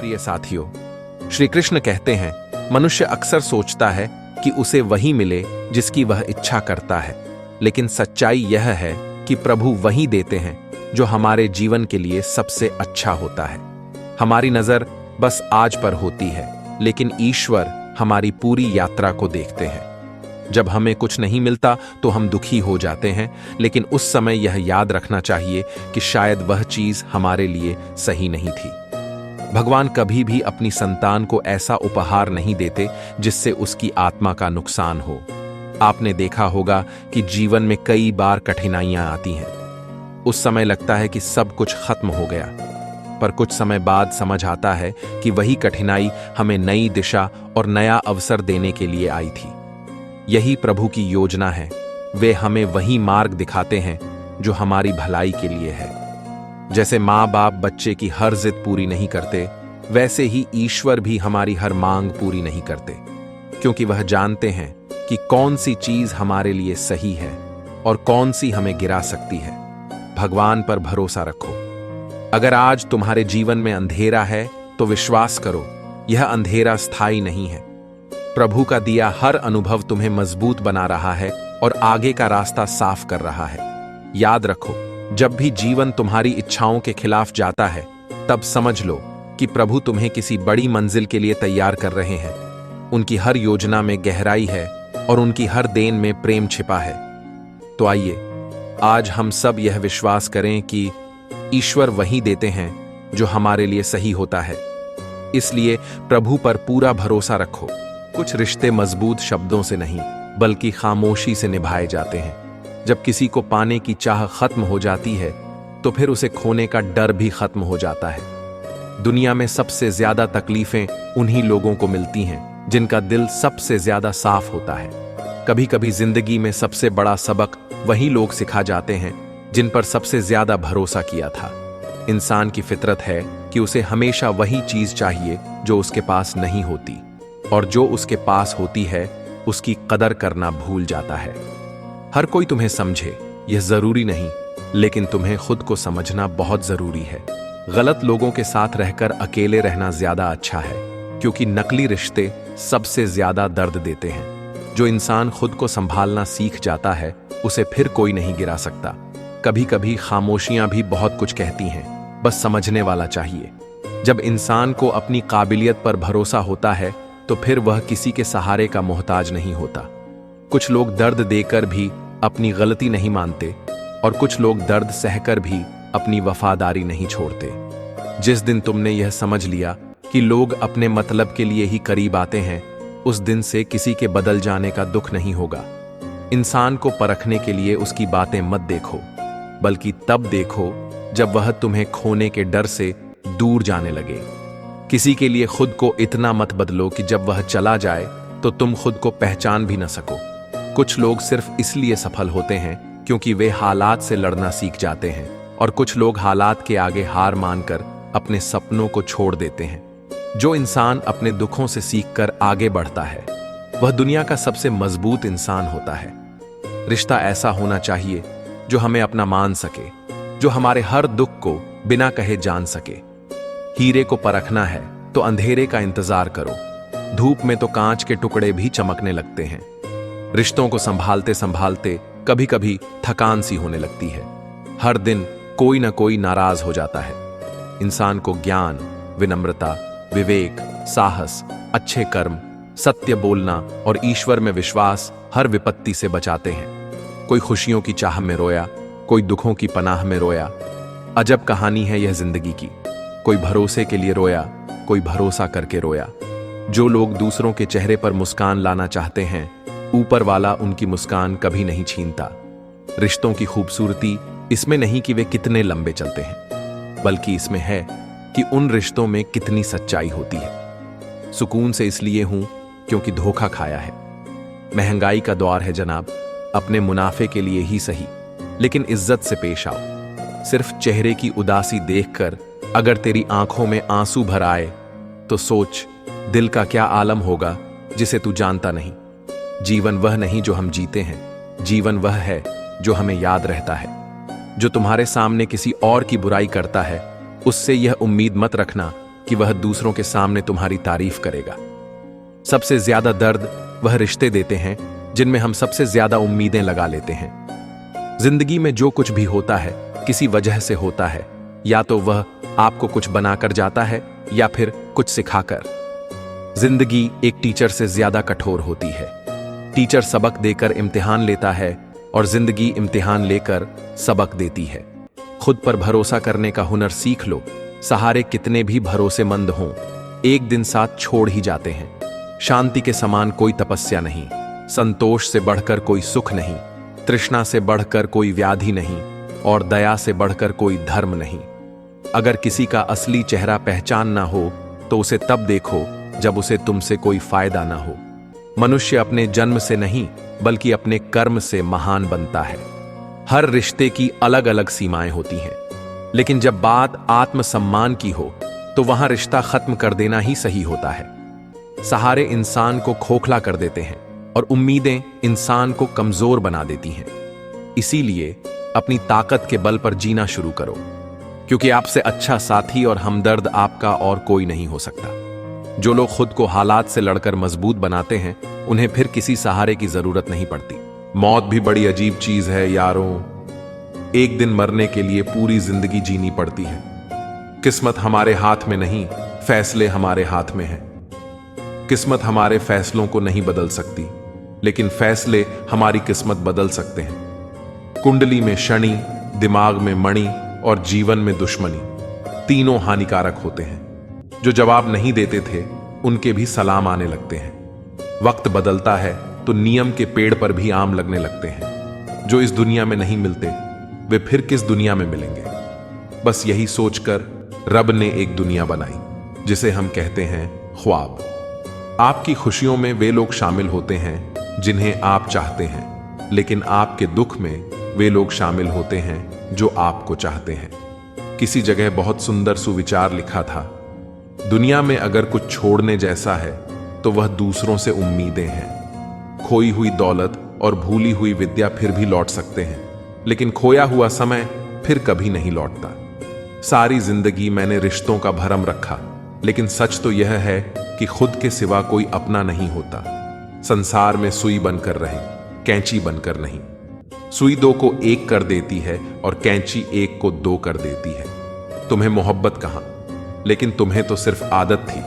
प्रिय साथियों, श्री कृष्ण कहते हैं, मनुष्य अक्सर सोचता है कि उसे वही मिले जिसकी वह इच्छा करता है, लेकिन सच्चाई यह है कि प्रभु वही देते हैं जो हमारे जीवन के लिए सबसे अच्छा होता है। हमारी नजर बस आज पर होती है, लेकिन ईश्वर हमारी पूरी यात्रा को देखते हैं। जब हमें कुछ नहीं मिलता तो हम दुखी हो जाते हैं, लेकिन उस समय यह याद रखना चाहिए कि शायद वह चीज हमारे लिए सही नहीं थी। भगवान कभी भी अपनी संतान को ऐसा उपहार नहीं देते जिससे उसकी आत्मा का नुकसान हो। आपने देखा होगा कि जीवन में कई बार कठिनाइयां आती हैं। उस समय लगता है कि सब कुछ खत्म हो गया, पर कुछ समय बाद समझ आता है कि वही कठिनाई हमें नई दिशा और नया अवसर देने के लिए आई थी। यही प्रभु की योजना है। वे हमें वही मार्ग दिखाते हैं जो हमारी भलाई के लिए है। जैसे माँ बाप बच्चे की हर जिद पूरी नहीं करते, वैसे ही ईश्वर भी हमारी हर मांग पूरी नहीं करते, क्योंकि वह जानते हैं कि कौन सी चीज हमारे लिए सही है और कौन सी हमें गिरा सकती है। भगवान पर भरोसा रखो। अगर आज तुम्हारे जीवन में अंधेरा है तो विश्वास करो, यह अंधेरा स्थायी नहीं है। प्रभु का दिया हर अनुभव तुम्हें मजबूत बना रहा है और आगे का रास्ता साफ कर रहा है। याद रखो, जब भी जीवन तुम्हारी इच्छाओं के खिलाफ जाता है, तब समझ लो कि प्रभु तुम्हें किसी बड़ी मंजिल के लिए तैयार कर रहे हैं। उनकी हर योजना में गहराई है और उनकी हर देन में प्रेम छिपा है। तो आइए, आज हम सब यह विश्वास करें कि ईश्वर वही देते हैं जो हमारे लिए सही होता है। इसलिए प्रभु पर पूरा भरोसा रखो। कुछ रिश्ते मजबूत शब्दों से नहीं, बल्कि खामोशी से निभाए जाते हैं। जब किसी को पाने की चाह खत्म हो जाती है, तो फिर उसे खोने का डर भी खत्म हो जाता है। दुनिया में सबसे ज्यादा तकलीफें उन्हीं लोगों को मिलती हैं जिनका दिल सबसे ज्यादा साफ होता है। कभी कभी जिंदगी में सबसे बड़ा सबक वही लोग सिखा जाते हैं जिन पर सबसे ज्यादा भरोसा किया था। इंसान की फितरत है कि उसे हमेशा वही चीज चाहिए जो उसके पास नहीं होती, और जो उसके पास होती है उसकी कदर करना भूल जाता है। हर कोई तुम्हें समझे यह जरूरी नहीं, लेकिन तुम्हें खुद को समझना बहुत जरूरी है। गलत लोगों के साथ रहकर अकेले रहना ज्यादा अच्छा है, क्योंकि नकली रिश्ते सबसे ज्यादा दर्द देते हैं। जो इंसान खुद को संभालना सीख जाता है, उसे फिर कोई नहीं गिरा सकता। कभी कभी खामोशियां भी बहुत कुछ कहती हैं, बस समझने वाला चाहिए। जब इंसान को अपनी काबिलियत पर भरोसा होता है, तो फिर वह किसी के सहारे का मोहताज नहीं होता। कुछ लोग दर्द देकर भी अपनी गलती नहीं मानते, और कुछ लोग दर्द सहकर भी अपनी वफादारी नहीं छोड़ते। जिस दिन तुमने यह समझ लिया कि लोग अपने मतलब के लिए ही करीब आते हैं, उस दिन से किसी के बदल जाने का दुख नहीं होगा। इंसान को परखने के लिए उसकी बातें मत देखो, बल्कि तब देखो जब वह तुम्हें खोने के डर से दूर जाने लगे। किसी के लिए खुद को इतना मत बदलो कि जब वह चला जाए तो तुम खुद को पहचान भी न सको। कुछ लोग सिर्फ इसलिए सफल होते हैं क्योंकि वे हालात से लड़ना सीख जाते हैं, और कुछ लोग हालात के आगे हार मानकर अपने सपनों को छोड़ देते हैं। जो इंसान अपने दुखों से सीखकर आगे बढ़ता है, वह दुनिया का सबसे मजबूत इंसान होता है। रिश्ता ऐसा होना चाहिए जो हमें अपना मान सके, जो हमारे हर दुख को बिना कहे जान सके। हीरे को परखना है तो अंधेरे का इंतजार करो। धूप में तो कांच के टुकड़े भी चमकने लगते हैं। रिश्तों को संभालते संभालते कभी कभी थकान सी होने लगती है। हर दिन कोई ना कोई नाराज हो जाता है। इंसान को ज्ञान, विनम्रता, विवेक, साहस, अच्छे कर्म, सत्य बोलना और ईश्वर में विश्वास हर विपत्ति से बचाते हैं। कोई खुशियों की चाह में रोया, कोई दुखों की पनाह में रोया। अजब कहानी है यह जिंदगी की। कोई भरोसे के लिए रोया, कोई भरोसा करके रोया। जो लोग दूसरों के चेहरे पर मुस्कान लाना चाहते हैं, ऊपर वाला उनकी मुस्कान कभी नहीं छीनता। रिश्तों की खूबसूरती इसमें नहीं कि वे कितने लंबे चलते हैं, बल्कि इसमें है कि उन रिश्तों में कितनी सच्चाई होती है। सुकून से इसलिए हूं क्योंकि धोखा खाया है। महंगाई का दौर है जनाब, अपने मुनाफे के लिए ही सही, लेकिन इज्जत से पेश आओ। सिर्फ चेहरे की उदासी देखकर अगर तेरी आंखों में आंसू भर आए, तो सोच दिल का क्या आलम होगा जिसे तू जानता नहीं। जीवन वह नहीं जो हम जीते हैं, जीवन वह है जो हमें याद रहता है। जो तुम्हारे सामने किसी और की बुराई करता है, उससे यह उम्मीद मत रखना कि वह दूसरों के सामने तुम्हारी तारीफ करेगा। सबसे ज्यादा दर्द वह रिश्ते देते हैं जिनमें हम सबसे ज्यादा उम्मीदें लगा लेते हैं। जिंदगी में जो कुछ भी होता है किसी वजह से होता है, या तो वह आपको कुछ बनाकर जाता है या फिर कुछ सिखाकर। जिंदगी एक टीचर से ज्यादा कठोर होती है। टीचर सबक देकर इम्तिहान लेता है और जिंदगी इम्तिहान लेकर सबक देती है। खुद पर भरोसा करने का हुनर सीख लो। सहारे कितने भी भरोसेमंद हों, एक दिन साथ छोड़ ही जाते हैं। शांति के समान कोई तपस्या नहीं, संतोष से बढ़कर कोई सुख नहीं, तृष्णा से बढ़कर कोई व्याधि नहीं और दया से बढ़कर कोई धर्म नहीं। अगर किसी का असली चेहरा पहचान ना हो तो उसे तब देखो जब उसे तुमसे कोई फायदा ना हो। मनुष्य अपने जन्म से नहीं बल्कि अपने कर्म से महान बनता है। हर रिश्ते की अलग अलग सीमाएं होती हैं, लेकिन जब बात आत्मसम्मान की हो तो वहां रिश्ता खत्म कर देना ही सही होता है। सहारे इंसान को खोखला कर देते हैं और उम्मीदें इंसान को कमजोर बना देती हैं। इसीलिए अपनी ताकत के बल पर जीना शुरू करो, क्योंकि आपसे अच्छा साथी और हमदर्द आपका और कोई नहीं हो सकता। जो लोग खुद को हालात से लड़कर मजबूत बनाते हैं उन्हें फिर किसी सहारे की जरूरत नहीं पड़ती। मौत भी बड़ी अजीब चीज है यारों। एक दिन मरने के लिए पूरी जिंदगी जीनी पड़ती है। किस्मत हमारे हाथ में नहीं, फैसले हमारे हाथ में हैं। किस्मत हमारे फैसलों को नहीं बदल सकती, लेकिन फैसले हमारी किस्मत बदल सकते हैं। कुंडली में शनि, दिमाग में मणि और जीवन में दुश्मनी, तीनों हानिकारक होते हैं। जो जवाब नहीं देते थे उनके भी सलाम आने लगते हैं। वक्त बदलता है तो नियम के पेड़ पर भी आम लगने लगते हैं। जो इस दुनिया में नहीं मिलते वे फिर किस दुनिया में मिलेंगे। बस यही सोचकर रब ने एक दुनिया बनाई जिसे हम कहते हैं ख्वाब। आपकी खुशियों में वे लोग शामिल होते हैं जिन्हें आप चाहते हैं, लेकिन आपके दुख में वे लोग शामिल होते हैं जो आपको चाहते हैं। किसी जगह बहुत सुंदर सुविचार लिखा था, दुनिया में अगर कुछ छोड़ने जैसा है तो वह दूसरों से उम्मीदें हैं। खोई हुई दौलत और भूली हुई विद्या फिर भी लौट सकते हैं, लेकिन खोया हुआ समय फिर कभी नहीं लौटता। सारी जिंदगी मैंने रिश्तों का भरम रखा, लेकिन सच तो यह है कि खुद के सिवा कोई अपना नहीं होता। संसार में सुई बनकर रहे, कैंची बनकर नहीं। सुई दो को एक कर देती है और कैंची एक को दो कर देती है। तुम्हें मोहब्बत कहां, लेकिन तुम्हें तो सिर्फ आदत थी।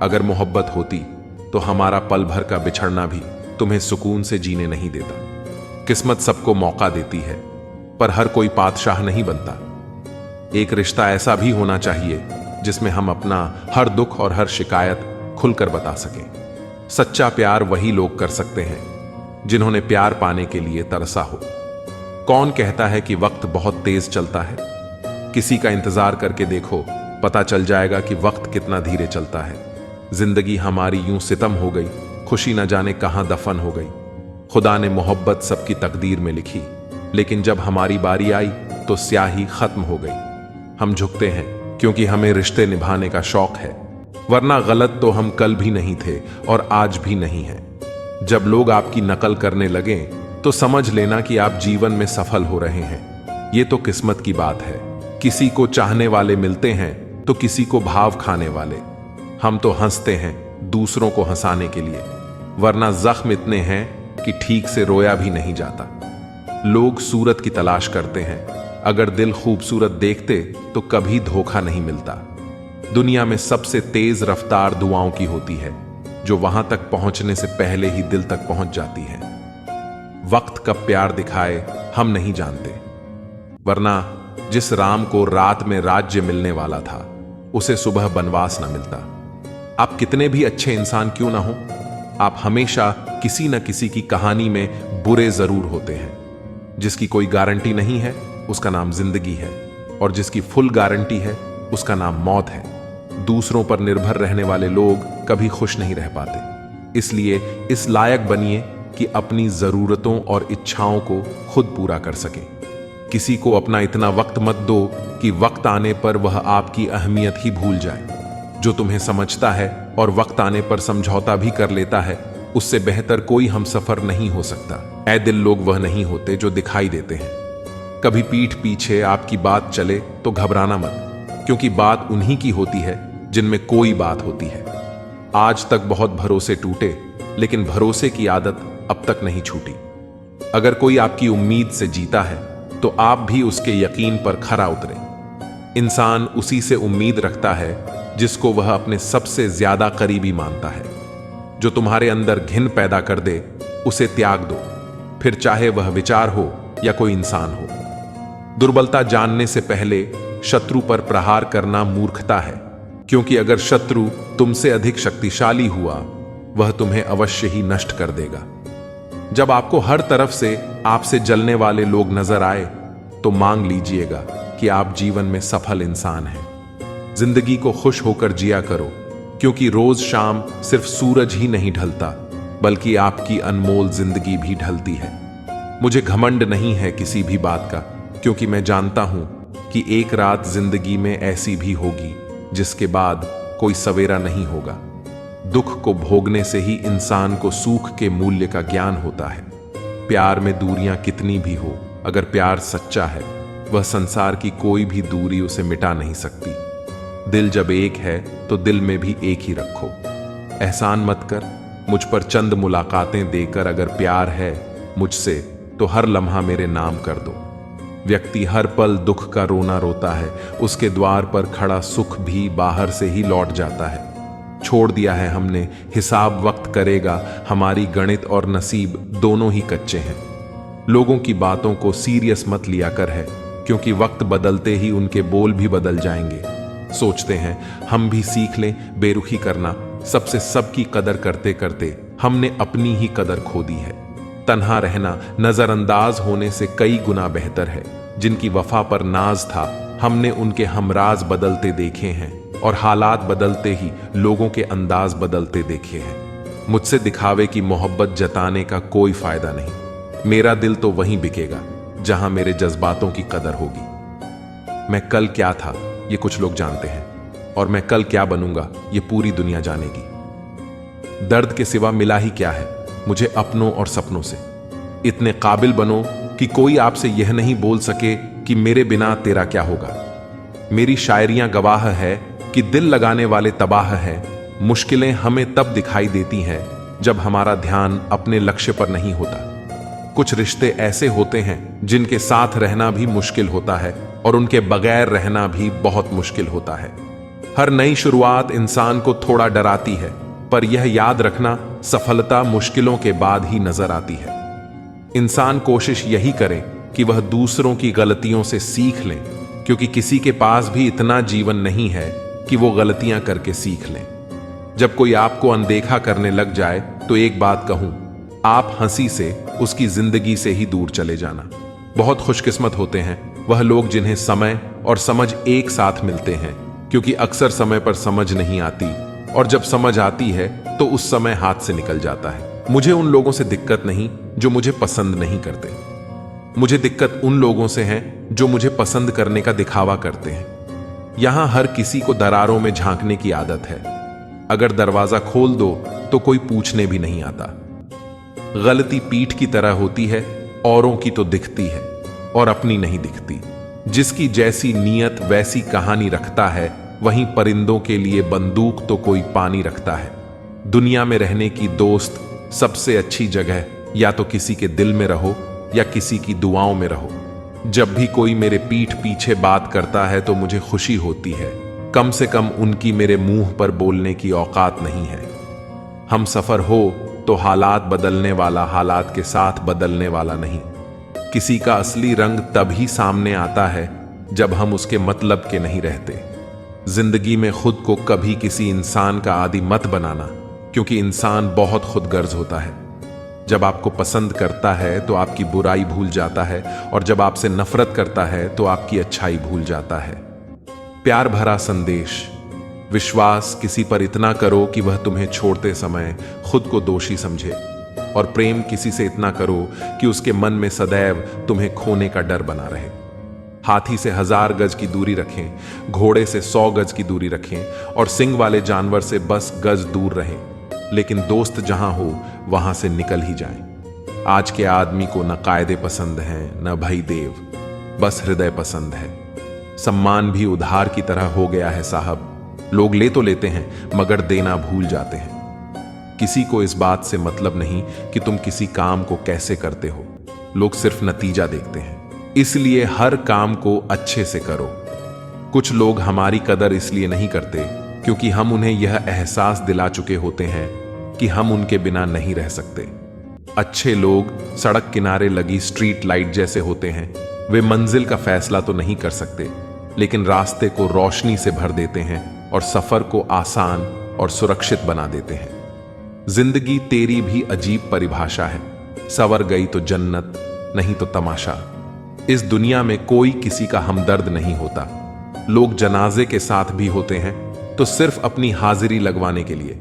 अगर मोहब्बत होती तो हमारा पल भर का बिछड़ना भी तुम्हें सुकून से जीने नहीं देता। किस्मत सबको मौका देती है, पर हर कोई बादशाह नहीं बनता। एक रिश्ता ऐसा भी होना चाहिए जिसमें हम अपना हर दुख और हर शिकायत खुलकर बता सकें। सच्चा प्यार वही लोग कर सकते हैं जिन्होंने प्यार पाने के लिए तरसा हो। कौन कहता है कि वक्त बहुत तेज चलता है? किसी का इंतजार करके देखो, पता चल जाएगा कि वक्त कितना धीरे चलता है। जिंदगी हमारी यूं सितम हो गई, खुशी न जाने कहां दफन हो गई। खुदा ने मोहब्बत सबकी तकदीर में लिखी, लेकिन जब हमारी बारी आई तो स्याही खत्म हो गई। हम झुकते हैं क्योंकि हमें रिश्ते निभाने का शौक है, वरना गलत तो हम कल भी नहीं थे और आज भी नहीं हैं। जब लोग आपकी नकल करने लगे तो समझ लेना कि आप जीवन में सफल हो रहे हैं। ये तो किस्मत की बात है। किसी को चाहने वाले मिलते हैं तो किसी को भाव खाने वाले। हम तो हंसते हैं दूसरों को हंसाने के लिए, वरना जख्म इतने हैं कि ठीक से रोया भी नहीं जाता। लोग सूरत की तलाश करते हैं, अगर दिल खूबसूरत देखते तो कभी धोखा नहीं मिलता। दुनिया में सबसे तेज रफ्तार दुआओं की होती है, जो वहां तक पहुंचने से पहले ही दिल तक पहुंच जाती है। वक्त कब प्यार दिखाए हम नहीं जानते, वरना जिस राम को रात में राज्य मिलने वाला था उसे सुबह बनवास न मिलता। आप कितने भी अच्छे इंसान क्यों ना हो, आप हमेशा किसी न किसी की कहानी में बुरे जरूर होते हैं। जिसकी कोई गारंटी नहीं है उसका नाम जिंदगी है, और जिसकी फुल गारंटी है उसका नाम मौत है। दूसरों पर निर्भर रहने वाले लोग कभी खुश नहीं रह पाते। इसलिए इस लायक बनिए कि अपनी जरूरतों और इच्छाओं को खुद पूरा कर सकें। किसी को अपना इतना वक्त मत दो कि वक्त आने पर वह आपकी अहमियत ही भूल जाए। जो तुम्हें समझता है और वक्त आने पर समझौता भी कर लेता है, उससे बेहतर कोई हमसफर नहीं हो सकता। ऐ दिल लोग वह नहीं होते जो दिखाई देते हैं। कभी पीठ पीछे आपकी बात चले तो घबराना मत, क्योंकि बात उन्हीं की होती है जिनमें कोई बात होती है। आज तक बहुत भरोसे टूटे, लेकिन भरोसे की आदत अब तक नहीं छूटी। अगर कोई आपकी उम्मीद से जीता है तो आप भी उसके यकीन पर खरा उतरे। इंसान उसी से उम्मीद रखता है जिसको वह अपने सबसे ज्यादा करीबी मानता है। जो तुम्हारे अंदर घिन पैदा कर दे उसे त्याग दो, फिर चाहे वह विचार हो या कोई इंसान हो। दुर्बलता जानने से पहले शत्रु पर प्रहार करना मूर्खता है, क्योंकि अगर शत्रु तुमसे अधिक शक्तिशाली हुआ वह तुम्हें अवश्य ही नष्ट कर देगा। जब आपको हर तरफ से आपसे जलने वाले लोग नजर आए तो मांग लीजिएगा कि आप जीवन में सफल इंसान हैं। जिंदगी को खुश होकर जिया करो, क्योंकि रोज शाम सिर्फ सूरज ही नहीं ढलता बल्कि आपकी अनमोल जिंदगी भी ढलती है। मुझे घमंड नहीं है किसी भी बात का, क्योंकि मैं जानता हूं कि एक रात जिंदगी में ऐसी भी होगी जिसके बाद कोई सवेरा नहीं होगा। दुख को भोगने से ही इंसान को सुख के मूल्य का ज्ञान होता है। प्यार में दूरियां कितनी भी हो, अगर प्यार सच्चा है वह संसार की कोई भी दूरी उसे मिटा नहीं सकती। दिल जब एक है तो दिल में भी एक ही रखो। एहसान मत कर मुझ पर चंद मुलाकातें देकर, अगर प्यार है मुझसे तो हर लम्हा मेरे नाम कर दो। व्यक्ति हर पल दुख का रोना रोता है, उसके द्वार पर खड़ा सुख भी बाहर से ही लौट जाता है। छोड़ दिया है हमने हिसाब वक्त करेगा, हमारी गणित और नसीब दोनों ही कच्चे हैं। लोगों की बातों को सीरियस मत लिया कर है, क्योंकि वक्त बदलते ही उनके बोल भी बदल जाएंगे। सोचते हैं हम भी सीख लें बेरुखी करना, सबसे सबकी कदर करते करते हमने अपनी ही कदर खो दी है। तन्हा रहना नजरअंदाज होने से कई गुना बेहतर है। जिनकी वफा पर नाज था हमने उनके हमराज बदलते देखे हैं, और हालात बदलते ही लोगों के अंदाज बदलते देखे हैं। मुझसे दिखावे की मोहब्बत जताने का कोई फायदा नहीं। मेरा दिल तो वहीं बिकेगा जहां मेरे जज्बातों की कदर होगी। मैं कल क्या था ये कुछ लोग जानते हैं, और मैं कल क्या बनूंगा ये पूरी दुनिया जानेगी। दर्द के सिवा मिला ही क्या है मुझे अपनों और सपनों से। इतने काबिल बनो कि कोई आपसे यह नहीं बोल सके कि मेरे बिना तेरा क्या होगा। मेरी शायरियां गवाह है कि दिल लगाने वाले तबाह हैं। मुश्किलें हमें तब दिखाई देती हैं जब हमारा ध्यान अपने लक्ष्य पर नहीं होता। कुछ रिश्ते ऐसे होते हैं जिनके साथ रहना भी मुश्किल होता है, और उनके बगैर रहना भी बहुत मुश्किल होता है। हर नई शुरुआत इंसान को थोड़ा डराती है, पर यह याद रखना सफलता मुश्किलों के बाद ही नजर आती है। इंसान कोशिश यही करे कि वह दूसरों की गलतियों से सीख लें, क्योंकि किसी के पास भी इतना जीवन नहीं है कि वो गलतियां करके सीख लें। जब कोई आपको अनदेखा करने लग जाए तो एक बात कहूं, आप हंसी से उसकी जिंदगी से ही दूर चले जाना। बहुत खुशकिस्मत होते हैं वह लोग जिन्हें समय और समझ एक साथ मिलते हैं, क्योंकि अक्सर समय पर समझ नहीं आती, और जब समझ आती है तो उस समय हाथ से निकल जाता है। मुझे उन लोगों से दिक्कत नहीं जो मुझे पसंद नहीं करते। मुझे दिक्कत उन लोगों से है जो मुझे पसंद करने का दिखावा करते हैं। यहां हर किसी को दरारों में झांकने की आदत है। अगर दरवाजा खोल दो तो कोई पूछने भी नहीं आता। गलती पीठ की तरह होती है, औरों की तो दिखती है और अपनी नहीं दिखती। जिसकी जैसी नीयत वैसी कहानी रखता है, वहीं परिंदों के लिए बंदूक तो कोई पानी रखता है। दुनिया में रहने की दोस्त सबसे अच्छी जगह या तो किसी के दिल में रहो या किसी की दुआओं में रहो। जब भी कोई मेरे पीठ पीछे बात करता है तो मुझे खुशी होती है, कम से कम उनकी मेरे मुंह पर बोलने की औकात नहीं है। हम सफर हो तो हालात बदलने वाला हालात के साथ बदलने वाला नहीं। किसी का असली रंग तभी सामने आता है जब हम उसके मतलब के नहीं रहते। जिंदगी में खुद को कभी किसी इंसान का आदी मत बनाना, क्योंकि इंसान बहुत खुदगर्ज होता है। जब आपको पसंद करता है तो आपकी बुराई भूल जाता है, और जब आपसे नफरत करता है तो आपकी अच्छाई भूल जाता है। प्यार भरा संदेश, विश्वास किसी पर इतना करो कि वह तुम्हें छोड़ते समय खुद को दोषी समझे, और प्रेम किसी से इतना करो कि उसके मन में सदैव तुम्हें खोने का डर बना रहे। हाथी से 1000 गज की दूरी रखें, घोड़े से 100 गज की दूरी रखें, और सिंग वाले जानवर से बस गज दूर रहें, लेकिन दोस्त जहां हो वहां से निकल ही जाएं। आज के आदमी को न कायदे पसंद हैं न भई देव, बस हृदय पसंद है। सम्मान भी उधार की तरह हो गया है साहब। लोग ले तो लेते हैं मगर देना भूल जाते हैं। किसी को इस बात से मतलब नहीं कि तुम किसी काम को कैसे करते हो, लोग सिर्फ नतीजा देखते हैं। इसलिए हर काम को अच्छे से करो। कुछ लोग हमारी कदर इसलिए नहीं करते क्योंकि हम उन्हें यह एहसास दिला चुके होते हैं कि हम उनके बिना नहीं रह सकते। अच्छे लोग सड़क किनारे लगी स्ट्रीट लाइट जैसे होते हैं। वे मंजिल का फैसला तो नहीं कर सकते, लेकिन रास्ते को रोशनी से भर देते हैं और सफर को आसान और सुरक्षित बना देते हैं। जिंदगी तेरी भी अजीब परिभाषा है। सवर गई तो जन्नत, नहीं तो तमाशा। इस दुनिया में कोई किसी का हमदर्द नहीं होता। लोग जनाजे के साथ भी होते हैं तो सिर्फ अपनी हाजिरी लगवाने के लिए।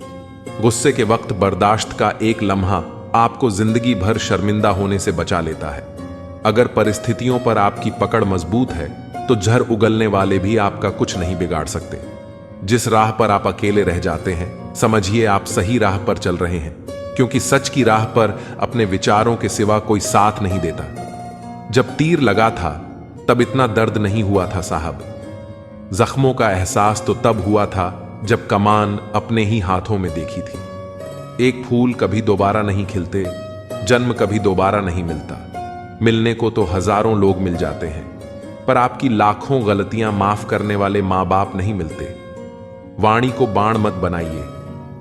गुस्से के वक्त बर्दाश्त का एक लम्हा आपको जिंदगी भर शर्मिंदा होने से बचा लेता है। अगर परिस्थितियों पर आपकी पकड़ मजबूत है तो झर उगलने वाले भी आपका कुछ नहीं बिगाड़ सकते। जिस राह पर आप अकेले रह जाते हैं, समझिए आप सही राह पर चल रहे हैं, क्योंकि सच की राह पर अपने विचारों के सिवा कोई साथ नहीं देता। जब तीर लगा था तब इतना दर्द नहीं हुआ था साहब। जख्मों का एहसास तो तब हुआ था जब कमान अपने ही हाथों में देखी थी। एक फूल कभी दोबारा नहीं खिलते, जन्म कभी दोबारा नहीं मिलता। मिलने को तो हजारों लोग मिल जाते हैं, पर आपकी लाखों गलतियां माफ करने वाले मां बाप नहीं मिलते। वाणी को बाण मत बनाइए,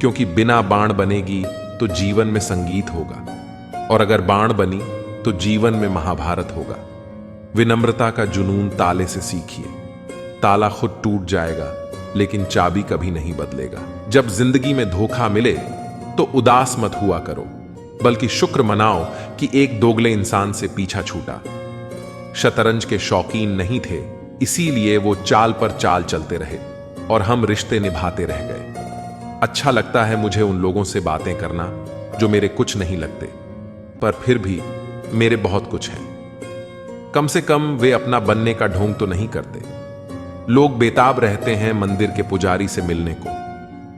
क्योंकि बिना बाण बनेगी तो जीवन में संगीत होगा, और अगर बाण बनी तो जीवन में महाभारत होगा। विनम्रता का जुनून ताले से सीखिए। ताला खुद टूट जाएगा, लेकिन चाबी कभी नहीं बदलेगा। जब जिंदगी में धोखा मिले तो उदास मत हुआ करो, बल्कि शुक्र मनाओ कि एक दोगले इंसान से पीछा छूटा। शतरंज के शौकीन नहीं थे, इसीलिए वो चाल पर चाल चलते रहे और हम रिश्ते निभाते रह गए। अच्छा लगता है मुझे उन लोगों से बातें करना जो मेरे कुछ नहीं लगते, पर फिर भी मेरे बहुत कुछ हैं। कम से कम वे अपना बनने का ढोंग तो नहीं करते। लोग बेताब रहते हैं मंदिर के पुजारी से मिलने को।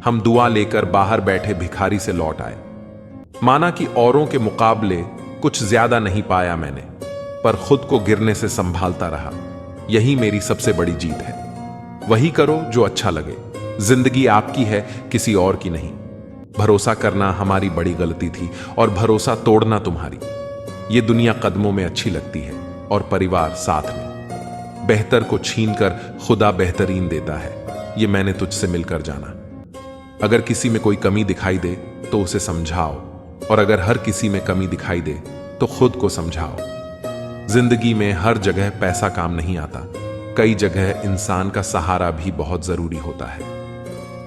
हम दुआ लेकर बाहर बैठे भिखारी से लौट आए। माना कि औरों के मुकाबले कुछ ज्यादा नहीं पाया मैंने, पर खुद को गिरने से संभालता रहा। यही मेरी सबसे बड़ी जीत है। वही करो जो अच्छा लगे। जिंदगी आपकी है, किसी और की नहीं। भरोसा करना हमारी बड़ी गलती थी और भरोसा तोड़ना तुम्हारी। ये दुनिया कदमों में अच्छी लगती है और परिवार साथ में। बेहतर को छीनकर खुदा बेहतरीन देता है, ये मैंने तुझसे मिलकर जाना। अगर किसी में कोई कमी दिखाई दे तो उसे समझाओ, और अगर हर किसी में कमी दिखाई दे तो खुद को समझाओ। जिंदगी में हर जगह पैसा काम नहीं आता। कई जगह इंसान का सहारा भी बहुत जरूरी होता है।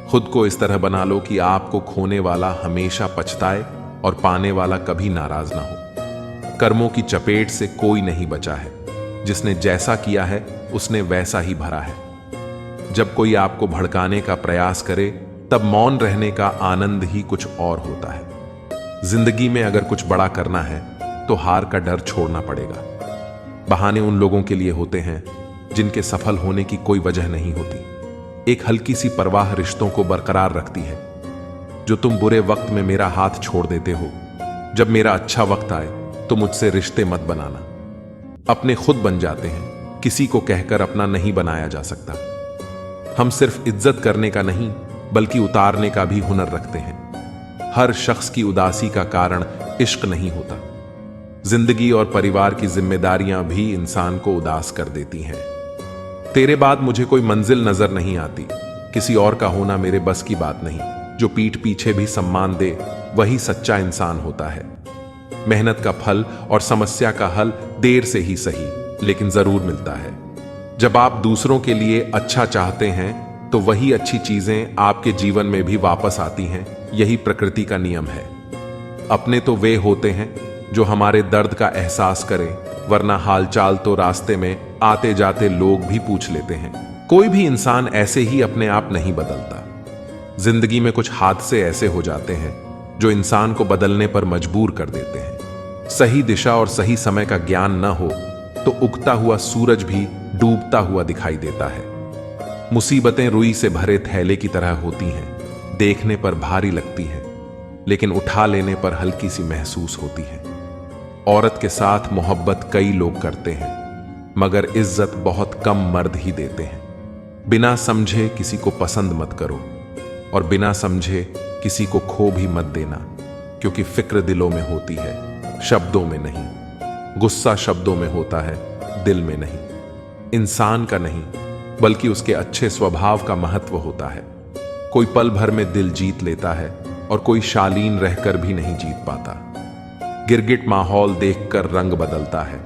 खुद को इस तरह बना लो कि आपको खोने वाला हमेशा पछताए और पाने वाला कभी नाराज ना हो। कर्मों की चपेट से कोई नहीं बचा है। जिसने जैसा किया है उसने वैसा ही भरा है। जब कोई आपको भड़काने का प्रयास करे तब मौन रहने का आनंद ही कुछ और होता है। जिंदगी में अगर कुछ बड़ा करना है तो हार का डर छोड़ना पड़ेगा। बहाने उन लोगों के लिए होते हैं जिनके सफल होने की कोई वजह नहीं होती। एक हल्की सी परवाह रिश्तों को बरकरार रखती है। जो तुम बुरे वक्त में मेरा हाथ छोड़ देते हो, जब मेरा अच्छा वक्त आए तो मुझसे रिश्ते मत बनाना। अपने खुद बन जाते हैं, किसी को कहकर अपना नहीं बनाया जा सकता। हम सिर्फ इज्जत करने का नहीं बल्कि उतारने का भी हुनर रखते हैं। हर शख्स की उदासी का कारण इश्क नहीं होता। जिंदगी और परिवार की जिम्मेदारियां भी इंसान को उदास कर देती हैं। तेरे बाद मुझे कोई मंजिल नजर नहीं आती। किसी और का होना मेरे बस की बात नहीं। जो पीठ पीछे भी सम्मान दे वही सच्चा इंसान होता है। मेहनत का फल और समस्या का हल देर से ही सही, लेकिन जरूर मिलता है। जब आप दूसरों के लिए अच्छा चाहते हैं तो वही अच्छी चीजें आपके जीवन में भी वापस आती हैं। यही प्रकृति का नियम है। अपने तो वे होते हैं जो हमारे दर्द का एहसास करें, वरना हालचाल तो रास्ते में आते जाते लोग भी पूछ लेते हैं। कोई भी इंसान ऐसे ही अपने आप नहीं बदलता। जिंदगी में कुछ हादसे ऐसे हो जाते हैं जो इंसान को बदलने पर मजबूर कर देते हैं। सही दिशा और सही समय का ज्ञान न हो तो उगता हुआ सूरज भी डूबता हुआ दिखाई देता है। मुसीबतें रुई से भरे थैले की तरह होती हैं। देखने पर भारी लगती हैं, लेकिन उठा लेने पर हल्की सी महसूस होती है। औरत के साथ मोहब्बत कई लोग करते हैं, मगर इज्जत बहुत कम मर्द ही देते हैं। बिना समझे किसी को पसंद मत करो और बिना समझे किसी को खो भी मत देना, क्योंकि फिक्र दिलों में होती है, शब्दों में नहीं। गुस्सा शब्दों में होता है, दिल में नहीं। इंसान का नहीं, बल्कि उसके अच्छे स्वभाव का महत्व होता है। कोई पल भर में दिल जीत लेता है और कोई शालीन रहकर भी नहीं जीत पाता। गिरगिट माहौल देखकर रंग बदलता है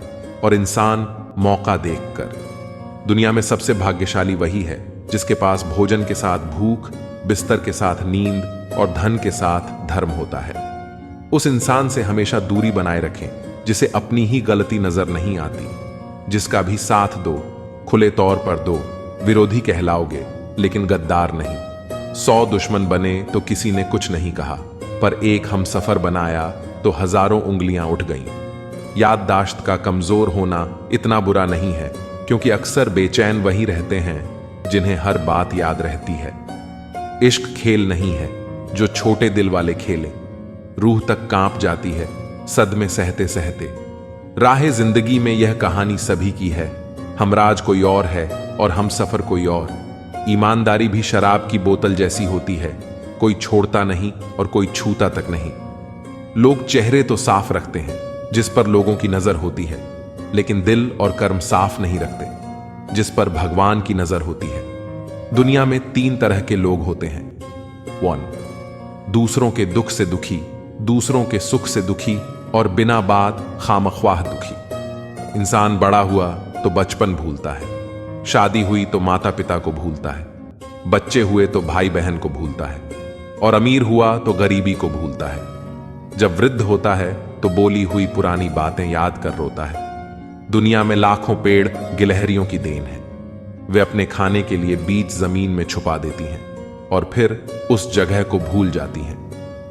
और इंसान मौका देखकर। दुनिया में सबसे भाग्यशाली वही है जिसके पास भोजन के साथ भूख, बिस्तर के साथ नींद और धन के साथ धर्म होता है। उस इंसान से हमेशा दूरी बनाए रखें जिसे अपनी ही गलती नजर नहीं आती, जिसका भी साथ दो, खुले तौर पर दो, विरोधी कहलाओगे लेकिन गद्दार नहीं। 100 दुश्मन बने तो किसी ने कुछ नहीं कहा, पर एक हम सफर बनाया तो हजारों उंगलियां उठ गईं। याददाश्त का कमजोर होना इतना बुरा नहीं है, क्योंकि अक्सर बेचैन वही रहते हैं जिन्हें हर बात याद रहती है। इश्क खेल नहीं है जो छोटे दिल वाले खेले, रूह तक कांप जाती है सदमे सहते सहते। राह जिंदगी में यह कहानी सभी की है, हमराज कोई और है और हम सफर कोई और। ईमानदारी भी शराब की बोतल जैसी होती है, कोई छोड़ता नहीं और कोई छूता तक नहीं। लोग चेहरे तो साफ रखते हैं जिस पर लोगों की नजर होती है, लेकिन दिल और कर्म साफ नहीं रखते जिस पर भगवान की नजर होती है। दुनिया में 3 तरह के लोग होते हैं। 1, दूसरों के दुख से दुखी, दूसरों के सुख से दुखी और बिना बात खामख्वाह दुखी। इंसान बड़ा हुआ तो बचपन भूलता है, शादी हुई तो माता पिता को भूलता है, बच्चे हुए तो भाई बहन को भूलता है, और अमीर हुआ तो गरीबी को भूलता है। जब वृद्ध होता है तो बोली हुई पुरानी बातें याद कर रोता है। दुनिया में लाखों पेड़ गिलहरियों की देन है, वे अपने खाने के लिए बीज जमीन में छुपा देती हैं और फिर उस जगह को भूल जाती हैं।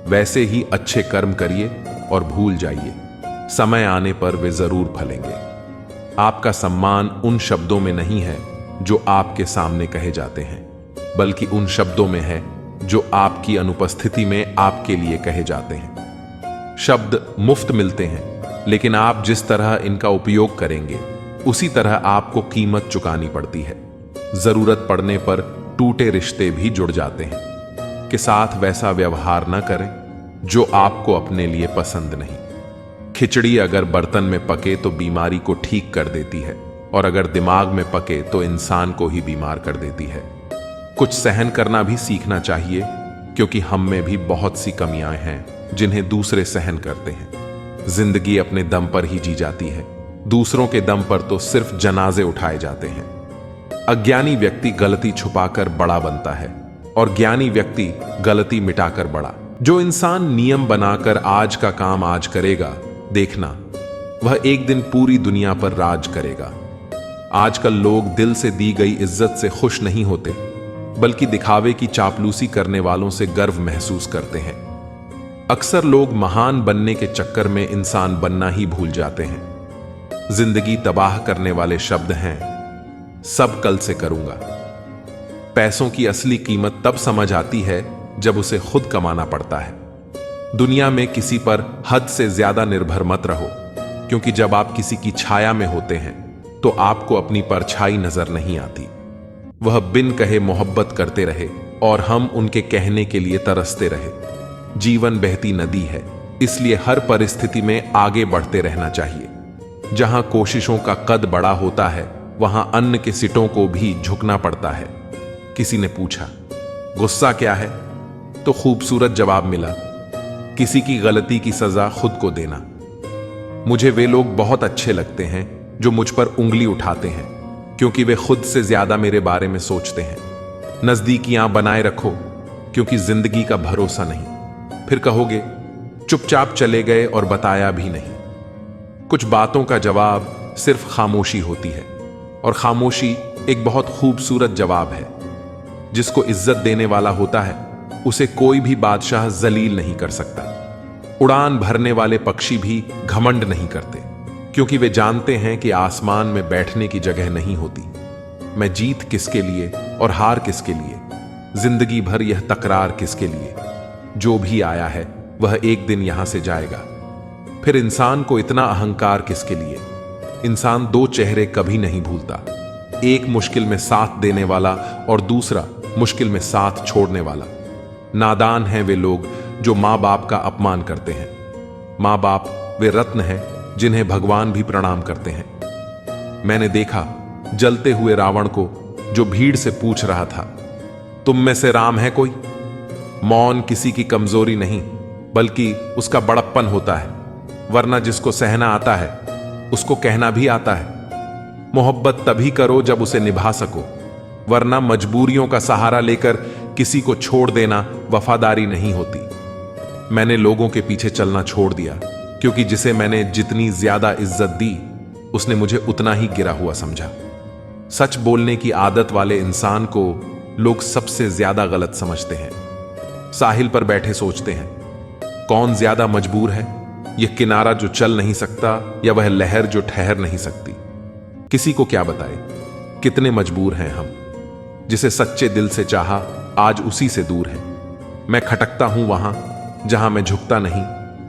वैसे ही अच्छे कर्म करिए और भूल जाइए, समय आने पर वे जरूर फलेंगे। आपका सम्मान उन शब्दों में नहीं है जो आपके सामने कहे जाते हैं, बल्कि उन शब्दों में है जो आपकी अनुपस्थिति में आपके लिए कहे जाते हैं। शब्द मुफ्त मिलते हैं, लेकिन आप जिस तरह इनका उपयोग करेंगे उसी तरह आपको कीमत चुकानी पड़ती है। जरूरत पड़ने पर टूटे रिश्ते भी जुड़ जाते हैं। के साथ वैसा व्यवहार न करें जो आपको अपने लिए पसंद नहीं। खिचड़ी अगर बर्तन में पके तो बीमारी को ठीक कर देती है, और अगर दिमाग में पके तो इंसान को ही बीमार कर देती है। कुछ सहन करना भी सीखना चाहिए, क्योंकि हम में भी बहुत सी कमियां हैं जिन्हें दूसरे सहन करते हैं। जिंदगी अपने दम पर ही जी जाती है, दूसरों के दम पर तो सिर्फ जनाजे उठाए जाते हैं। अज्ञानी व्यक्ति गलती छुपाकर बड़ा बनता है और ज्ञानी व्यक्ति गलती मिटाकर बड़ा। जो इंसान नियम बनाकर आज का काम आज करेगा, देखना वह एक दिन पूरी दुनिया पर राज करेगा। आजकल लोग दिल से दी गई इज्जत से खुश नहीं होते, बल्कि दिखावे की चापलूसी करने वालों से गर्व महसूस करते हैं। अक्सर लोग महान बनने के चक्कर में इंसान बनना ही भूल जाते हैं। जिंदगी तबाह करने वाले शब्द हैं, सब कल से करूंगा। पैसों की असली कीमत तब समझ आती है जब उसे खुद कमाना पड़ता है। दुनिया में किसी पर हद से ज्यादा निर्भर मत रहो, क्योंकि जब आप किसी की छाया में होते हैं तो आपको अपनी परछाई नजर नहीं आती। वह बिन कहे मोहब्बत करते रहे और हम उनके कहने के लिए तरसते रहे। जीवन बहती नदी है, इसलिए हर परिस्थिति में आगे बढ़ते रहना चाहिए। जहां कोशिशों का कद बड़ा होता है, वहां अन्न के सिटों को भी झुकना पड़ता है। किसी ने पूछा, गुस्सा क्या है? तो खूबसूरत जवाब मिला, किसी की गलती की सजा खुद को देना। मुझे वे लोग बहुत अच्छे लगते हैं जो मुझ पर उंगली उठाते हैं, क्योंकि वे खुद से ज्यादा मेरे बारे में सोचते हैं। नजदीकियां बनाए रखो, क्योंकि जिंदगी का भरोसा नहीं। फिर कहोगे चुपचाप चले गए और बताया भी नहीं। कुछ बातों का जवाब सिर्फ खामोशी होती है, और खामोशी एक बहुत खूबसूरत जवाब है। जिसको इज्जत देने वाला होता है, उसे कोई भी बादशाह जलील नहीं कर सकता। उड़ान भरने वाले पक्षी भी घमंड नहीं करते, क्योंकि वे जानते हैं कि आसमान में बैठने की जगह नहीं होती। मैं जीत किसके लिए और हार किसके लिए, जिंदगी भर यह तकरार किसके लिए। जो भी आया है वह एक दिन यहां से जाएगा। फिर इंसान को इतना अहंकार किसके लिए। इंसान 2 चेहरे कभी नहीं भूलता। एक मुश्किल में साथ देने वाला और दूसरा मुश्किल में साथ छोड़ने वाला। नादान हैं वे लोग जो माँ बाप का अपमान करते हैं। माँ बाप वे रत्न हैं जिन्हें भगवान भी प्रणाम करते हैं। मैंने देखा जलते हुए रावण को जो भीड़ से पूछ रहा था, तुम में से राम है कोई? मौन किसी की कमजोरी नहीं बल्कि उसका बड़प्पन होता है, वरना जिसको सहना आता है उसको कहना भी आता है। मोहब्बत तभी करो जब उसे निभा सको, वरना मजबूरियों का सहारा लेकर किसी को छोड़ देना वफादारी नहीं होती। मैंने लोगों के पीछे चलना छोड़ दिया क्योंकि जिसे मैंने जितनी ज्यादा इज्जत दी उसने मुझे उतना ही गिरा हुआ समझा। सच बोलने की आदत वाले इंसान को लोग सबसे ज्यादा गलत समझते हैं। साहिल पर बैठे सोचते हैं, कौन ज्यादा मजबूर है, यह किनारा जो चल नहीं सकता या वह लहर जो ठहर नहीं सकती। किसी को क्या बताए कितने मजबूर हैं हम। जिसे सच्चे दिल से चाहा आज उसी से दूर है। मैं खटकता हूं वहां जहां मैं झुकता नहीं,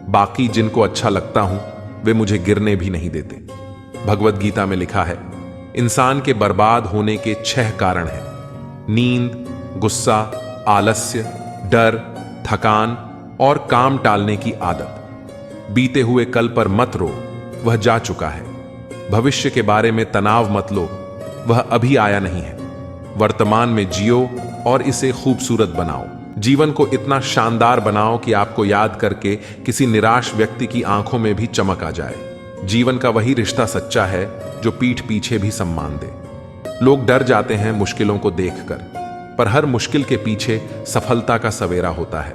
बाकी जिनको अच्छा लगता हूं वे मुझे गिरने भी नहीं देते। भगवत गीता में लिखा है, इंसान के बर्बाद होने के 6 कारण हैं: नींद, गुस्सा, आलस्य, डर, थकान और काम टालने की आदत। बीते हुए कल पर मत रो, वह जा चुका है। भविष्य के बारे में तनाव मत लो, वह अभी आया नहीं है। वर्तमान में जियो और इसे खूबसूरत बनाओ। जीवन को इतना शानदार बनाओ कि आपको याद करके किसी निराश व्यक्ति की आंखों में भी चमक आ जाए। जीवन का वही रिश्ता सच्चा है जो पीठ पीछे भी सम्मान दे। लोग डर जाते हैं मुश्किलों को देखकर, पर हर मुश्किल के पीछे सफलता का सवेरा होता है।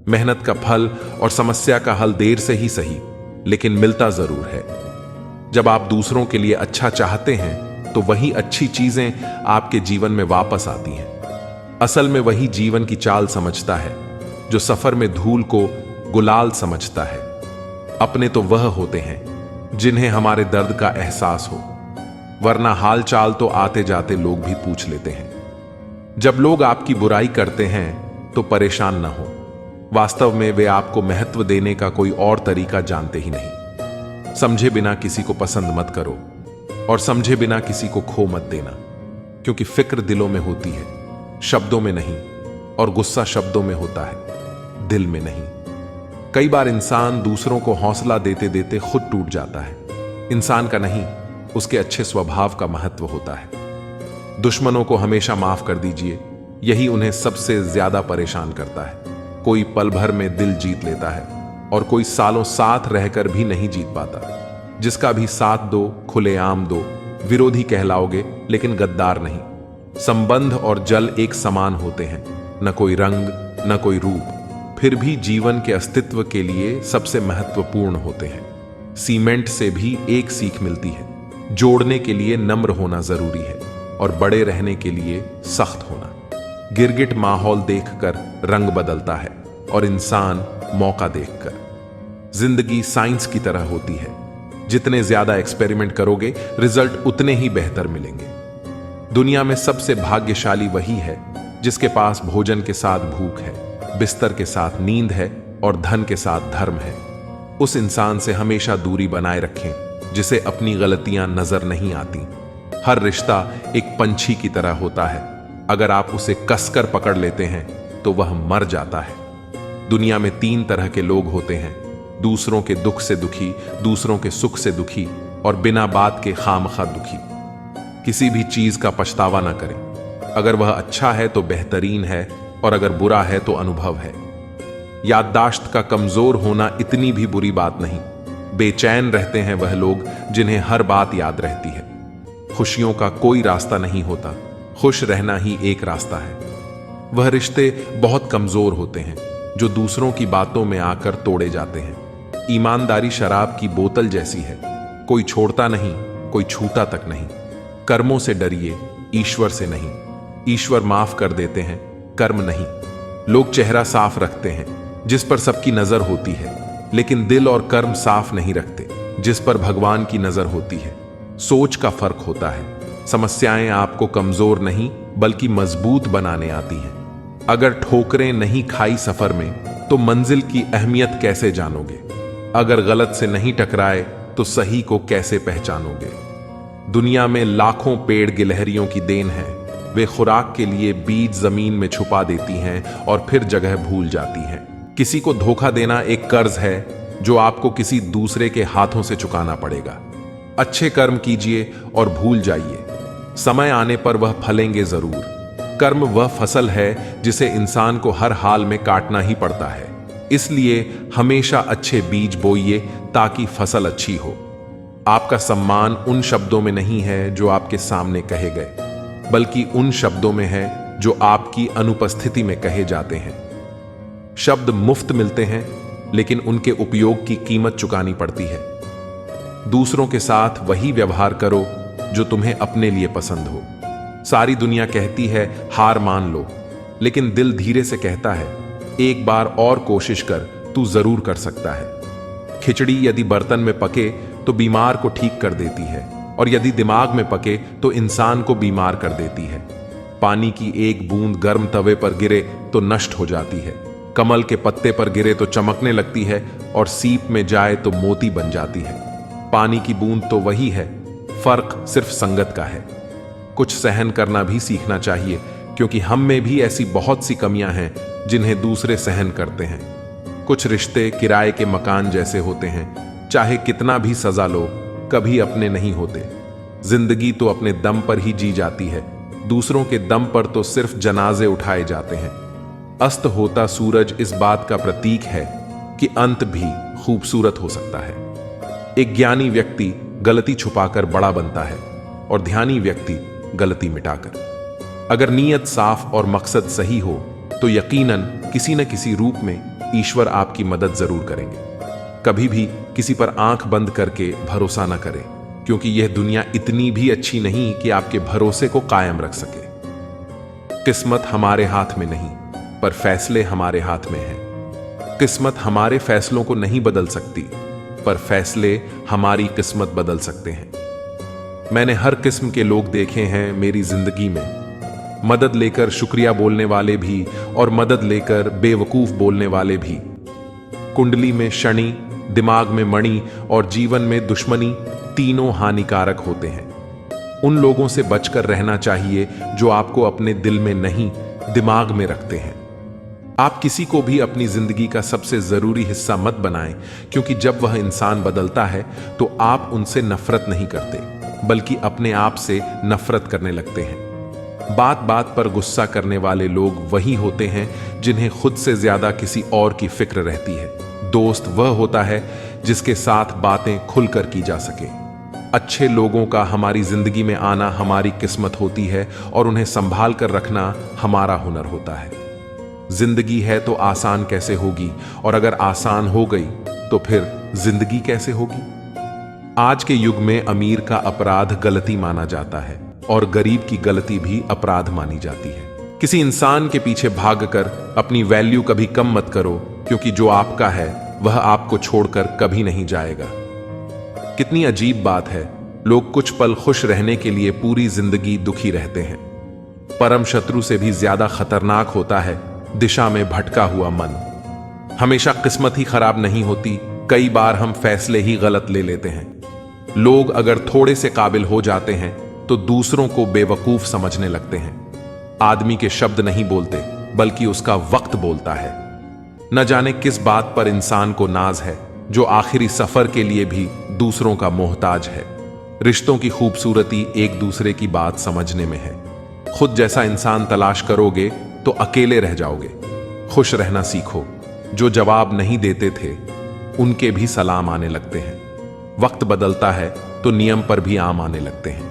मेहनत का फल और समस्या का हल देर से ही सही, लेकिन मिलता जरूर है। जब आप दूसरों के लिए अच्छा चाहते हैं तो वही अच्छी चीजें आपके जीवन में वापस आती हैं। असल में वही जीवन की चाल समझता है जो सफर में धूल को गुलाल समझता है। अपने तो वह होते हैं जिन्हें हमारे दर्द का एहसास हो, वरना हाल चाल तो आते जाते लोग भी पूछ लेते हैं। जब लोग आपकी बुराई करते हैं तो परेशान न हो, वास्तव में वे आपको महत्व देने का कोई और तरीका जानते ही नहीं। समझे बिना किसी को पसंद मत करो और समझे बिना किसी को खो मत देना, क्योंकि फिक्र दिलों में होती है, शब्दों में नहीं, और गुस्सा शब्दों में होता है, दिल में नहीं। कई बार इंसान दूसरों को हौसला देते देते खुद टूट जाता है। इंसान का नहीं, उसके अच्छे स्वभाव का महत्व होता है। दुश्मनों को हमेशा माफ कर दीजिए, यही उन्हें सबसे ज्यादा परेशान करता है। कोई पल भर में दिल जीत लेता है और कोई सालों साथ रहकर भी नहीं जीत पाता। जिसका भी साथ दो, खुलेआम दो, विरोधी कहलाओगे लेकिन गद्दार नहीं। संबंध और जल एक समान होते हैं, न कोई रंग न कोई रूप, फिर भी जीवन के अस्तित्व के लिए सबसे महत्वपूर्ण होते हैं। सीमेंट से भी एक सीख मिलती है, जोड़ने के लिए नम्र होना जरूरी है और बड़े रहने के लिए सख्त होना। गिरगिट माहौल देखकर रंग बदलता है और इंसान मौका देखकर। जिंदगी साइंस की तरह होती है, जितने ज्यादा एक्सपेरिमेंट करोगे रिजल्ट उतने ही बेहतर मिलेंगे। दुनिया में सबसे भाग्यशाली वही है जिसके पास भोजन के साथ भूख है, बिस्तर के साथ नींद है और धन के साथ धर्म है। उस इंसान से हमेशा दूरी बनाए रखें जिसे अपनी गलतियां नजर नहीं आती। हर रिश्ता एक पंछी की तरह होता है, अगर आप उसे कसकर पकड़ लेते हैं तो वह मर जाता है। दुनिया में 3 तरह के लोग होते हैं: दूसरों के दुख से दुखी, दूसरों के सुख से दुखी और बिना बात के खामखा दुखी। किसी भी चीज का पछतावा ना करें। अगर वह अच्छा है तो बेहतरीन है और अगर बुरा है तो अनुभव है। याददाश्त का कमजोर होना इतनी भी बुरी बात नहीं। बेचैन रहते हैं वह लोग जिन्हें हर बात याद रहती है। खुशियों का कोई रास्ता नहीं होता, खुश रहना ही एक रास्ता है। वह रिश्ते बहुत कमजोर होते हैं जो दूसरों की बातों में आकर तोड़े जाते हैं। ईमानदारी शराब की बोतल जैसी है, कोई छोड़ता नहीं, कोई छूता तक नहीं। कर्मों से डरिए, ईश्वर से नहीं। ईश्वर माफ कर देते हैं, कर्म नहीं। लोग चेहरा साफ रखते हैं जिस पर सबकी नजर होती है, लेकिन दिल और कर्म साफ नहीं रखते जिस पर भगवान की नजर होती है। सोच का फर्क होता है। समस्याएं आपको कमजोर नहीं बल्कि मजबूत बनाने आती हैं। अगर ठोकरें नहीं खाई सफर में तो मंजिल की अहमियत कैसे जानोगे? अगर गलत से नहीं टकराए तो सही को कैसे पहचानोगे? दुनिया में लाखों पेड़ गिलहरियों की देन है। वे खुराक के लिए बीज जमीन में छुपा देती हैं और फिर जगह भूल जाती हैं। किसी को धोखा देना एक कर्ज है जो आपको किसी दूसरे के हाथों से चुकाना पड़ेगा। अच्छे कर्म कीजिए और भूल जाइए, समय आने पर वह फलेंगे जरूर। कर्म वह फसल है जिसे इंसान को हर हाल में काटना ही पड़ता है, इसलिए हमेशा अच्छे बीज बोइए ताकि फसल अच्छी हो। आपका सम्मान उन शब्दों में नहीं है जो आपके सामने कहे गए, बल्कि उन शब्दों में है जो आपकी अनुपस्थिति में कहे जाते हैं। शब्द मुफ्त मिलते हैं, लेकिन उनके उपयोग की कीमत चुकानी पड़ती है। दूसरों के साथ वही व्यवहार करो जो तुम्हें अपने लिए पसंद हो। सारी दुनिया कहती है हार मान लो, लेकिन दिल धीरे से कहता है एक बार और कोशिश कर, तू जरूर कर सकता है। खिचड़ी यदि बर्तन में पके तो बीमार को ठीक कर देती है, और यदि दिमाग में पके तो इंसान को बीमार कर देती है। पानी की एक बूंद गर्म तवे पर गिरे तो नष्ट हो जाती है, कमल के पत्ते पर गिरे तो चमकने लगती है, और सीप में जाए तो मोती बन जाती है। पानी की बूंद तो वही है, फर्क सिर्फ संगत का है। कुछ सहन करना भी सीखना चाहिए, क्योंकि हम में भी ऐसी बहुत सी कमियां हैं जिन्हें दूसरे सहन करते हैं। कुछ रिश्ते किराए के मकान जैसे होते हैं, चाहे कितना भी सजा लो कभी अपने नहीं होते। जिंदगी तो अपने दम पर ही जी जाती है, दूसरों के दम पर तो सिर्फ जनाजे उठाए जाते हैं। अस्त होता सूरज इस बात का प्रतीक है कि अंत भी खूबसूरत हो सकता है। एक ज्ञानी व्यक्ति गलती छुपाकर बड़ा बनता है, और ध्यानी व्यक्ति गलती मिटाकर। अगर नीयत साफ और मकसद सही हो तो यकीनन किसी न किसी रूप में ईश्वर आपकी मदद जरूर करेंगे। कभी भी किसी पर आंख बंद करके भरोसा न करें, क्योंकि यह दुनिया इतनी भी अच्छी नहीं कि आपके भरोसे को कायम रख सके। किस्मत हमारे हाथ में नहीं, पर फैसले हमारे हाथ में हैं। किस्मत हमारे फैसलों को नहीं बदल सकती, पर फैसले हमारी किस्मत बदल सकते हैं। मैंने हर किस्म के लोग देखे हैं मेरी जिंदगी में, मदद लेकर शुक्रिया बोलने वाले भी और मदद लेकर बेवकूफ बोलने वाले भी। कुंडली में शनि, दिमाग में मणि और जीवन में दुश्मनी तीनों हानिकारक होते हैं। उन लोगों से बचकर रहना चाहिए जो आपको अपने दिल में नहीं, दिमाग में रखते हैं। आप किसी को भी अपनी जिंदगी का सबसे जरूरी हिस्सा मत बनाएं, क्योंकि जब वह इंसान बदलता है तो आप उनसे नफरत नहीं करते, बल्कि अपने आप से नफरत करने लगते हैं। बात बात पर गुस्सा करने वाले लोग वही होते हैं जिन्हें खुद से ज्यादा किसी और की फिक्र रहती है। दोस्त वह होता है जिसके साथ बातें खुलकर की जा सके। अच्छे लोगों का हमारी जिंदगी में आना हमारी किस्मत होती है, और उन्हें संभाल कर रखना हमारा हुनर होता है। जिंदगी है तो आसान कैसे होगी, और अगर आसान हो गई तो फिर जिंदगी कैसे होगी। आज के युग में अमीर का अपराध गलती माना जाता है, और गरीब की गलती भी अपराध मानी जाती है। किसी इंसान के पीछे भागकर अपनी वैल्यू कभी कम मत करो, क्योंकि जो आपका है वह आपको छोड़कर कभी नहीं जाएगा। कितनी अजीब बात है, लोग कुछ पल खुश रहने के लिए पूरी जिंदगी दुखी रहते हैं। परम शत्रु से भी ज्यादा खतरनाक होता है दिशा में भटका हुआ मन। हमेशा किस्मत ही खराब नहीं होती, कई बार हम फैसले ही गलत ले लेते हैं। लोग अगर थोड़े से काबिल हो जाते हैं तो दूसरों को बेवकूफ समझने लगते हैं। आदमी के शब्द नहीं बोलते, बल्कि उसका वक्त बोलता है। न जाने किस बात पर इंसान को नाज है, जो आखिरी सफर के लिए भी दूसरों का मोहताज है। रिश्तों की खूबसूरती एक दूसरे की बात समझने में है। खुद जैसा इंसान तलाश करोगे तो अकेले रह जाओगे। खुश रहना सीखो। जो जवाब नहीं देते थे उनके भी सलाम आने लगते हैं। वक्त बदलता है तो नियम पर भी आम आने लगते हैं।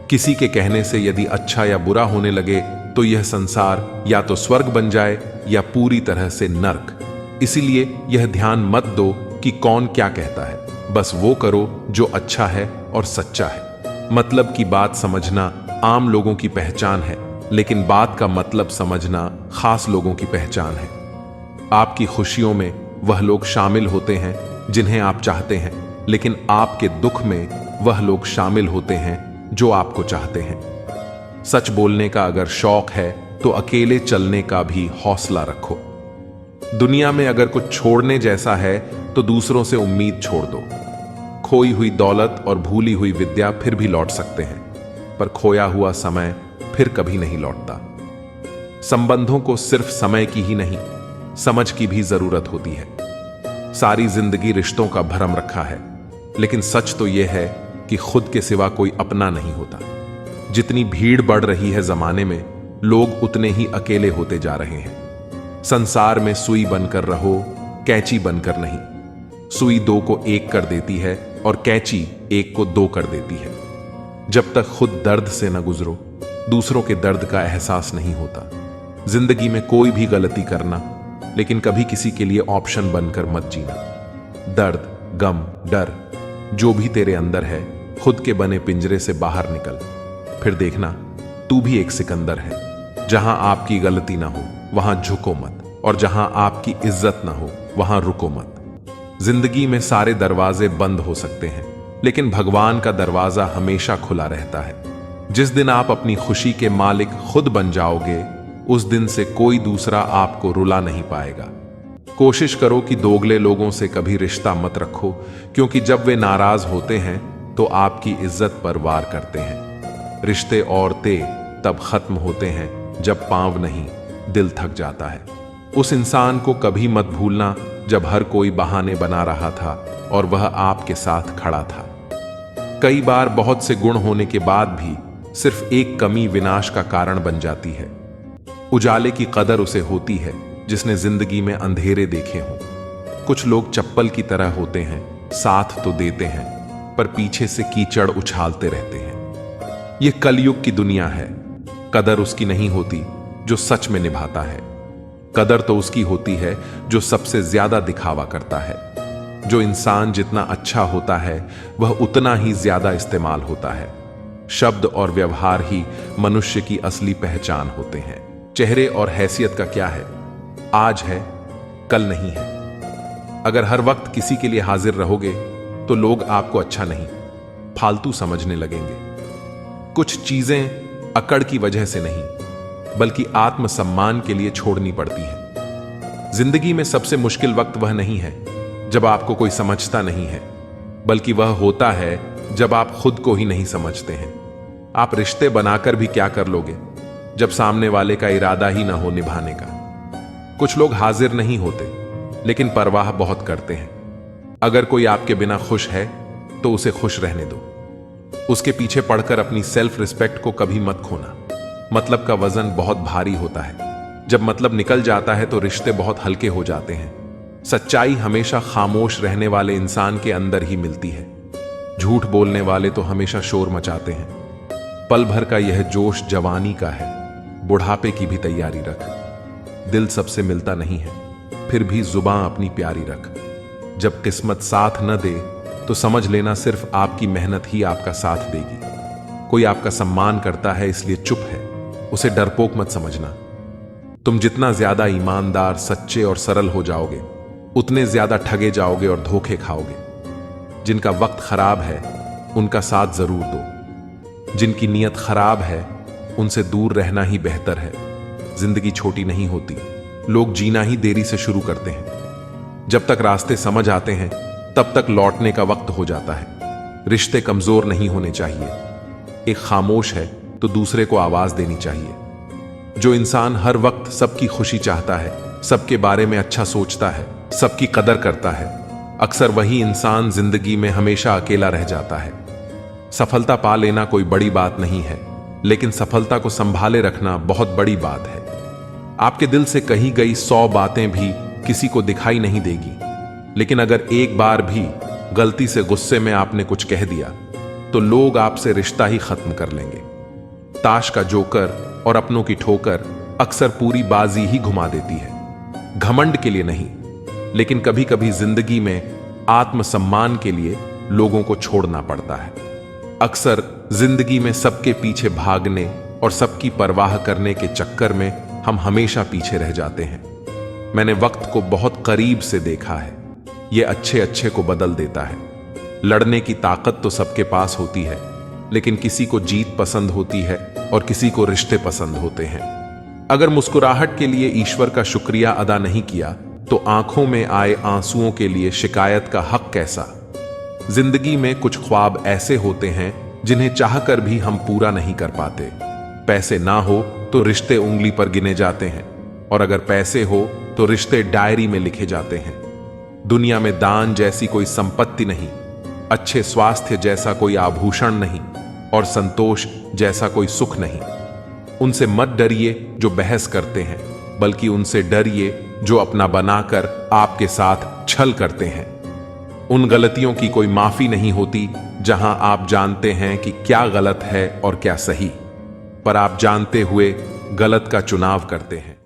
किसी के कहने से यदि अच्छा या बुरा होने लगे तो यह संसार या तो स्वर्ग बन जाए या पूरी तरह से नर्क। इसीलिए यह ध्यान मत दो कि कौन क्या कहता है, बस वो करो जो अच्छा है और सच्चा है। मतलब की बात समझना आम लोगों की पहचान है, लेकिन बात का मतलब समझना खास लोगों की पहचान है। आपकी खुशियों में वह लोग शामिल होते हैं जिन्हें आप चाहते हैं, लेकिन आपके दुख में वह लोग शामिल होते हैं जो आपको चाहते हैं। सच बोलने का अगर शौक है तो अकेले चलने का भी हौसला रखो। दुनिया में अगर कुछ छोड़ने जैसा है तो दूसरों से उम्मीद छोड़ दो। खोई हुई दौलत और भूली हुई विद्या फिर भी लौट सकते हैं, पर खोया हुआ समय फिर कभी नहीं लौटता। संबंधों को सिर्फ समय की ही नहीं, समझ की भी जरूरत होती है। सारी जिंदगी रिश्तों का भरम रखा है, लेकिन सच तो यह है कि खुद के सिवा कोई अपना नहीं होता। जितनी भीड़ बढ़ रही है जमाने में, लोग उतने ही अकेले होते जा रहे हैं। संसार में सुई बनकर रहो, कैंची बनकर नहीं। सुई दो को एक कर देती है और कैंची एक को दो कर देती है। जब तक खुद दर्द से न गुजरो, दूसरों के दर्द का एहसास नहीं होता। जिंदगी में कोई भी गलती करना, लेकिन कभी किसी के लिए ऑप्शन बनकर मत जीना। दर्द, गम, डर जो भी तेरे अंदर है, खुद के बने पिंजरे से बाहर निकल, फिर देखना तू भी एक सिकंदर है। जहां आपकी गलती ना हो वहां झुको मत, और जहां आपकी इज्जत ना हो वहां रुको मत। जिंदगी में सारे दरवाजे बंद हो सकते हैं, लेकिन भगवान का दरवाजा हमेशा खुला रहता है। जिस दिन आप अपनी खुशी के मालिक खुद बन जाओगे, उस दिन से कोई दूसरा आपको रुला नहीं पाएगा। कोशिश करो कि दोगले लोगों से कभी रिश्ता मत रखो, क्योंकि जब वे नाराज होते हैं तो आपकी इज्जत पर वार करते हैं। रिश्ते और ते तब खत्म होते हैं जब पांव नहीं, दिल थक जाता है। उस इंसान को कभी मत भूलना जब हर कोई बहाने बना रहा था और वह आपके साथ खड़ा था। कई बार बहुत से गुण होने के बाद भी सिर्फ एक कमी विनाश का कारण बन जाती है। उजाले की कदर उसे होती है जिसने जिंदगी में अंधेरे देखे हों। कुछ लोग चप्पल की तरह होते हैं, साथ तो देते हैं पर पीछे से कीचड़ उछालते रहते हैं। यह कलयुग की दुनिया है। कदर उसकी नहीं होती जो सच में निभाता है। कदर तो उसकी होती है जो सबसे ज्यादा दिखावा करता है। जो इंसान जितना अच्छा होता है वह उतना ही ज्यादा इस्तेमाल होता है। शब्द और व्यवहार ही मनुष्य की असली पहचान होते हैं। चेहरे और हैसियत का क्या है, आज है कल नहीं है। अगर हर वक्त किसी के लिए हाजिर रहोगे तो लोग आपको अच्छा नहीं, फालतू समझने लगेंगे। कुछ चीजें अकड़ की वजह से नहीं, बल्कि आत्मसम्मान के लिए छोड़नी पड़ती हैं। जिंदगी में सबसे मुश्किल वक्त वह नहीं है जब आपको कोई समझता नहीं है, बल्कि वह होता है जब आप खुद को ही नहीं समझते हैं। आप रिश्ते बनाकर भी क्या कर लोगे जब सामने वाले का इरादा ही ना हो निभाने का। कुछ लोग हाजिर नहीं होते, लेकिन परवाह बहुत करते हैं। अगर कोई आपके बिना खुश है तो उसे खुश रहने दो। उसके पीछे पड़कर अपनी सेल्फ रिस्पेक्ट को कभी मत खोना। मतलब का वजन बहुत भारी होता है। जब मतलब निकल जाता है तो रिश्ते बहुत हल्के हो जाते हैं। सच्चाई हमेशा खामोश रहने वाले इंसान के अंदर ही मिलती है। झूठ बोलने वाले तो हमेशा शोर मचाते हैं। पल भर का यह जोश जवानी का है, बुढ़ापे की भी तैयारी रख। दिल सबसे मिलता नहीं है, फिर भी जुबान अपनी प्यारी रख। जब किस्मत साथ न दे तो समझ लेना सिर्फ आपकी मेहनत ही आपका साथ देगी। कोई आपका सम्मान करता है इसलिए चुप है, उसे डरपोक मत समझना। तुम जितना ज्यादा ईमानदार, सच्चे और सरल हो जाओगे, उतने ज्यादा ठगे जाओगे और धोखे खाओगे। जिनका वक्त खराब है उनका साथ जरूर दो। जिनकी नीयत खराब है उनसे दूर रहना ही बेहतर है। जिंदगी छोटी नहीं होती, लोग जीना ही देरी से शुरू करते हैं। जब तक रास्ते समझ आते हैं तब तक लौटने का वक्त हो जाता है। रिश्ते कमजोर नहीं होने चाहिए। एक खामोश है तो दूसरे को आवाज देनी चाहिए। जो इंसान हर वक्त सबकी खुशी चाहता है, सबके बारे में अच्छा सोचता है, सबकी कदर करता है, अक्सर वही इंसान जिंदगी में हमेशा अकेला रह जाता है। सफलता पा लेना कोई बड़ी बात नहीं है, लेकिन सफलता को संभाले रखना बहुत बड़ी बात है। आपके दिल से कही गई 100 बातें भी किसी को दिखाई नहीं देगी, लेकिन अगर एक बार भी गलती से गुस्से में आपने कुछ कह दिया तो लोग आपसे रिश्ता ही खत्म कर लेंगे। ताश का जोकर और अपनों की ठोकर अक्सर पूरी बाजी ही घुमा देती है। घमंड के लिए नहीं, लेकिन कभी कभी जिंदगी में आत्मसम्मान के लिए लोगों को छोड़ना पड़ता है। अक्सर जिंदगी में सबके पीछे भागने और सबकी परवाह करने के चक्कर में हम हमेशा पीछे रह जाते हैं। मैंने वक्त को बहुत करीब से देखा है। यह अच्छे अच्छे को बदल देता है। लड़ने की ताकत तो सबके पास होती है, लेकिन किसी को जीत पसंद होती है और किसी को रिश्ते पसंद होते हैं। अगर मुस्कुराहट के लिए ईश्वर का शुक्रिया अदा नहीं किया तो आंखों में आए आंसुओं के लिए शिकायत का हक कैसा। जिंदगी में कुछ ख्वाब ऐसे होते हैं जिन्हें चाहकर भी हम पूरा नहीं कर पाते। पैसे ना हो तो रिश्ते उंगली पर गिने जाते हैं, और अगर पैसे हो तो रिश्ते डायरी में लिखे जाते हैं। दुनिया में दान जैसी कोई संपत्ति नहीं, अच्छे स्वास्थ्य जैसा कोई आभूषण नहीं, और संतोष जैसा कोई सुख नहीं। उनसे मत डरिए जो बहस करते हैं, बल्कि उनसे डरिए जो अपना बनाकर आपके साथ छल करते हैं। उन गलतियों की कोई माफी नहीं होती जहां आप जानते हैं कि क्या गलत है और क्या सही, पर आप जानते हुए गलत का चुनाव करते हैं।